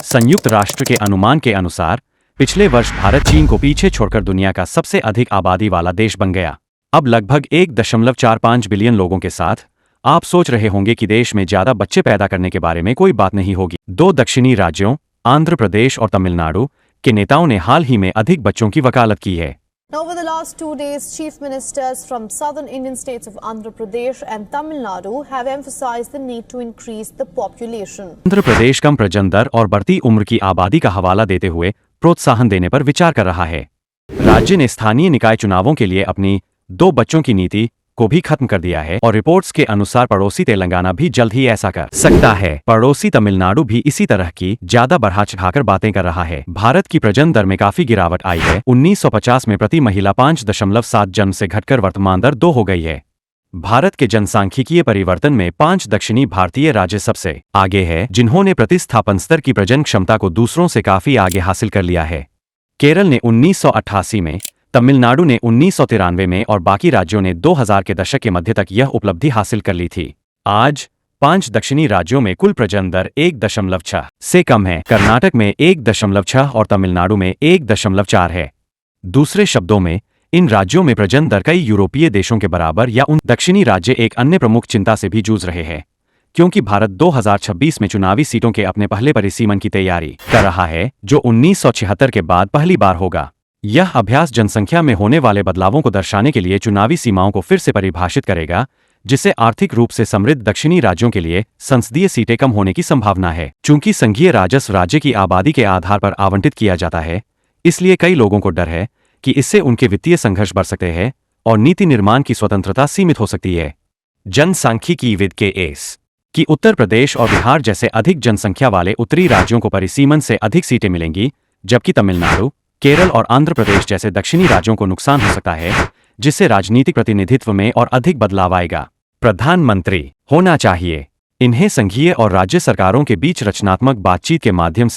संयुक्त राष्ट्र के अनुमान के अनुसार पिछले वर्ष भारत चीन को पीछे छोड़कर दुनिया का सबसे अधिक आबादी वाला देश बन गया। अब लगभग 1.45 बिलियन लोगों के साथ आप सोच रहे होंगे कि देश में ज्यादा बच्चे पैदा करने के बारे में कोई बात नहीं होगी। दो दक्षिणी राज्यों आंध्र प्रदेश और तमिलनाडु के नेताओं ने हाल ही में अधिक बच्चों की वकालत की है। Now, over the last 2 days, chief ministers from southern Indian states of Andhra Pradesh and Tamil Nadu have emphasized the need to increase the population. Andhra Pradesh कम प्रजनन दर और बढ़ती उम्र की आबादी का हवाला देते हुए प्रोत्साहन देने पर विचार कर रहा है। राज्य ने स्थानीय निकाय चुनावों के लिए अपनी 2 बच्चों की नीति को भी खत्म कर दिया है और रिपोर्ट्स के अनुसार पड़ोसी तेलंगाना भी जल्द ही ऐसा कर सकता है। पड़ोसी तमिलनाडु भी इसी तरह की ज्यादा बढ़ा चढ़ाकर बातें कर रहा है। भारत की प्रजनन दर में काफी गिरावट आई है। 1950 में प्रति महिला 5.7 जन्म से घटकर वर्तमान दर 2 हो गई है। भारत के जनसांख्यिकीय परिवर्तन में 5 दक्षिणी भारतीय राज्य सबसे आगे है, जिन्होंने प्रतिस्थापन स्तर की प्रजनन क्षमता को दूसरों से काफी आगे हासिल कर लिया है। केरल ने 1988 में, तमिलनाडु ने 1993 में और बाकी राज्यों ने 2000 के दशक के मध्य तक यह उपलब्धि हासिल कर ली थी। आज 5 दक्षिणी राज्यों में कुल प्रजनन दर 1.6 से कम है। कर्नाटक में 1.6 और तमिलनाडु में 1.4 है। दूसरे शब्दों में, इन राज्यों में प्रजनन दर कई यूरोपीय देशों के बराबर या उन दक्षिणी राज्य एक अन्य प्रमुख चिंता से भी जूझ रहे हैं, क्योंकि भारत 2026 में चुनावी सीटों के अपने पहले परिसीमन की तैयारी कर रहा है, जो 1976 के बाद पहली बार होगा। यह अभ्यास जनसंख्या में होने वाले बदलावों को दर्शाने के लिए चुनावी सीमाओं को फिर से परिभाषित करेगा, जिससे आर्थिक रूप से समृद्ध दक्षिणी राज्यों के लिए संसदीय सीटें कम होने की संभावना है। चूंकि संघीय राजस्व राज्य की आबादी के आधार पर आवंटित किया जाता है, इसलिए कई लोगों को डर है कि इससे उनके वित्तीय संघर्ष बढ़ सकते हैं और नीति निर्माण की स्वतंत्रता सीमित हो सकती है। जनसांख्यिकीविद के एस कि उत्तर प्रदेश और बिहार जैसे अधिक जनसंख्या वाले उत्तरी राज्यों को परिसीमन से अधिक सीटें मिलेंगी, जबकि तमिलनाडु, केरल और आंध्र प्रदेश जैसे दक्षिणी राज्यों को नुकसान हो सकता है, जिससे राजनीतिक प्रतिनिधित्व में और अधिक बदलाव आएगा। प्रधानमंत्री होना चाहिए। इन्हें संघीय और राज्य सरकारों के बीच रचनात्मक बातचीत के माध्यम से